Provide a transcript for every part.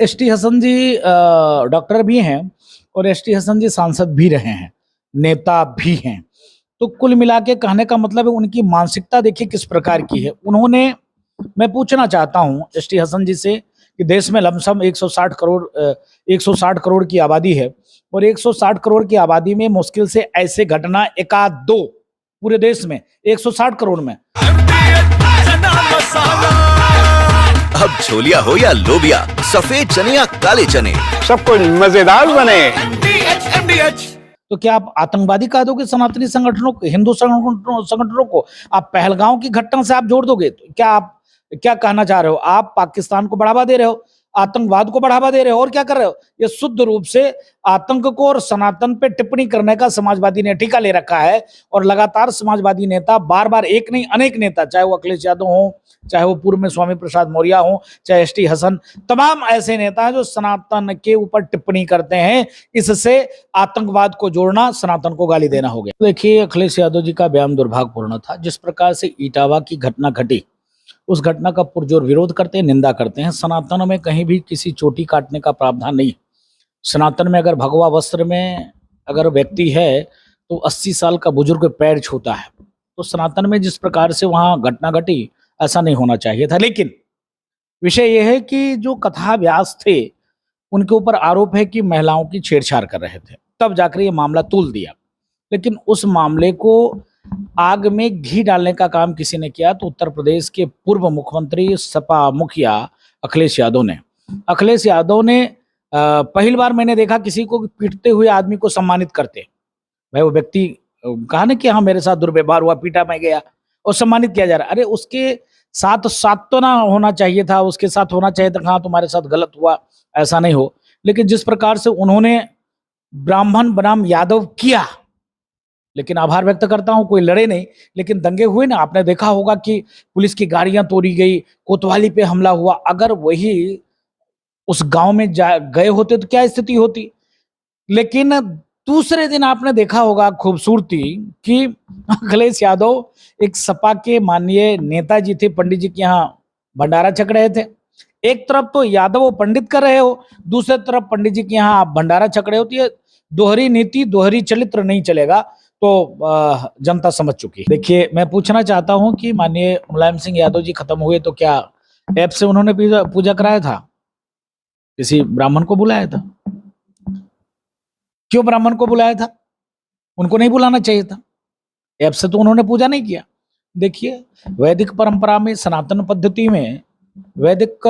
ST Hasan जी doctor भी हैं और एसटी हसन जी सांसद भी रहे हैं, नेता भी हैं। तो कुल मिला के कहने का मतलब है उनकी मानसिकता देखिए किस प्रकार की है। उन्होंने, मैं पूछना चाहता हूं एसटी हसन जी से कि देश में लमसम 160 करोड़ की आबादी है और 160 करोड़ की आबादी में मुश्किल से ऐसे घटना एकाध दो पूरे देश में 160 करोड़ में। अब छोलिया हो या लोबिया, सफेद चने या काले चने, सब कुछ मजेदार बने। तो क्या आप आतंकवादी कह दोगे सनातनी संगठनों को, हिंदू संगठनों को? आप पहलगांव की घटना से आप जोड़ दोगे? तो क्या आप क्या कहना चाह रहे हो? आप पाकिस्तान को बढ़ावा दे रहे हो, आतंकवाद को बढ़ावा दे रहे हो और क्या कर रहे हो? ये शुद्ध रूप से आतंक को और सनातन पे टिप्पणी करने का समाजवादी ने ठेका ले रखा है। और लगातार समाजवादी नेता बार बार, एक नहीं अनेक नेता, चाहे वो अखिलेश यादव हो, चाहे वो पूर्व में स्वामी प्रसाद मौर्य हो, चाहे एसटी हसन, तमाम ऐसे नेता हैं जो सनातन के ऊपर टिप्पणी करते हैं। इससे आतंकवाद को जोड़ना सनातन को गाली देना हो गया। देखिए, अखिलेश यादव जी का बयान दुर्भाग्यपूर्ण था। जिस प्रकार से इटावा की घटना घटी, उस घटना का पुरजोर विरोध करते हैं, निंदा करते हैं। सनातन में कहीं भी किसी चोटी काटने का प्रावधान नहीं। सनातन में अगर भगवा वस्त्र में अगर व्यक्ति है तो 80 साल का बुजुर्ग पैर छूता है। तो सनातन में जिस प्रकार से वहां घटना घटी, ऐसा नहीं होना चाहिए था। लेकिन विषय यह है कि जो कथा व्यास थे उनके ऊपर आरोप है कि महिलाओं की छेड़छाड़ कर रहे थे, तब जाकर ये मामला तूल दिया। लेकिन उस मामले को आग में घी डालने का काम किसी ने किया, तो उत्तर प्रदेश के पूर्व मुख्यमंत्री सपा मुखिया अखिलेश यादव ने पहली बार मैंने देखा किसी को पीटते हुए आदमी को सम्मानित करते। भाई वो व्यक्ति कहा ना कि हाँ मेरे साथ दुर्व्यवहार हुआ, पीटा मैं गया और सम्मानित किया जा रहा है। अरे उसके साथ तो ना होना चाहिए था, उसके साथ होना चाहिए था हाँ तुम्हारे साथ गलत हुआ, ऐसा नहीं हो। लेकिन जिस प्रकार से उन्होंने ब्राह्मण बनाम यादव किया, लेकिन आभार व्यक्त करता हूं, कोई लड़े नहीं, लेकिन दंगे हुए ना। आपने देखा होगा कि पुलिस की गाड़ियां तोड़ी गई, कोतवाली पे हमला हुआ। अगर वही उस गांव में गए होते तो क्या स्थिति होती। लेकिन दूसरे दिन आपने देखा होगा खूबसूरती कि अखिलेश यादव एक सपा के माननीय नेताजी थे, पंडित जी के यहाँ भंडारा छक रहे थे। एक तरफ तो यादव पंडित कर रहे हो, दूसरे तरफ पंडित जी के यहाँ आप भंडारा छक रहे होती है। दोहरी नीति, दोहरी चरित्र नहीं चलेगा, तो जनता समझ चुकी है। देखिए, मैं पूछना चाहता हूं कि माननीय मुलायम सिंह यादव जी खत्म हुए तो क्या ऐप से उन्होंने पूजा कराया था? किसी ब्राह्मण को बुलाया था? क्यों ब्राह्मण को बुलाया था? उनको नहीं बुलाना चाहिए था। ऐप से तो उन्होंने पूजा नहीं किया। देखिए, वैदिक परंपरा में, सनातन पद्धति में, वैदिक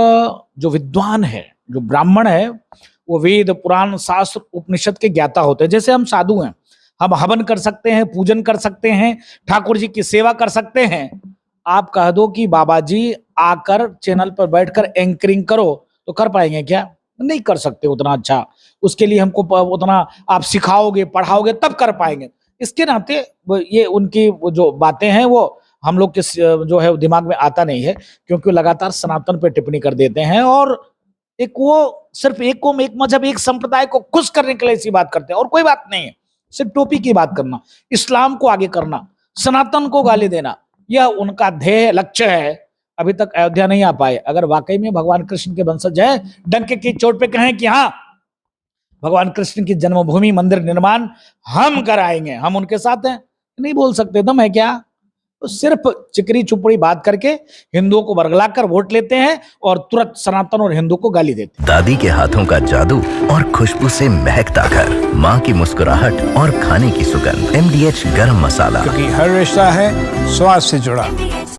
जो विद्वान है, जो ब्राह्मण है, वो वेद पुराण शास्त्र उपनिषद के ज्ञाता होते हैं। जैसे हम साधु हैं, हम हवन कर सकते हैं, पूजन कर सकते हैं, ठाकुर जी की सेवा कर सकते हैं। आप कह दो कि बाबा जी आकर चैनल पर बैठकर एंकरिंग करो, तो कर पाएंगे क्या? नहीं कर सकते उतना अच्छा। उसके लिए हमको उतना आप सिखाओगे, पढ़ाओगे, तब कर पाएंगे। इसके नाते ये उनकी वो जो बातें हैं वो हम लोग के जो है दिमाग में आता नहीं है, क्योंकि लगातार सनातन पे टिप्पणी कर देते हैं और एक वो सिर्फ एक कौम, एक मजहब, एक संप्रदाय को खुश करने के लिए ऐसी बात करते हैं और कोई बात नहीं है। सिर्फ टोपी की बात करना, इस्लाम को आगे करना, सनातन को गाली देना, यह उनका ध्येय लक्ष्य है। अभी तक अयोध्या नहीं आ पाए। अगर वाकई में भगवान कृष्ण के वंशज है, डंके की चोट पे कहें कि हाँ भगवान कृष्ण की जन्मभूमि मंदिर निर्माण हम कराएंगे, हम उनके साथ हैं, नहीं बोल सकते। दम है क्या? तो सिर्फ चिकरी चुपड़ी बात करके हिंदुओं को बरगलाकर वोट लेते हैं और तुरंत सनातन और हिंदू को गाली देते हैं। दादी के हाथों का जादू और खुशबू से महकता घर, माँ की मुस्कुराहट और खाने की सुगंध, MDH गरम मसाला, क्योंकि हर रिश्ता है स्वाद से जुड़ा।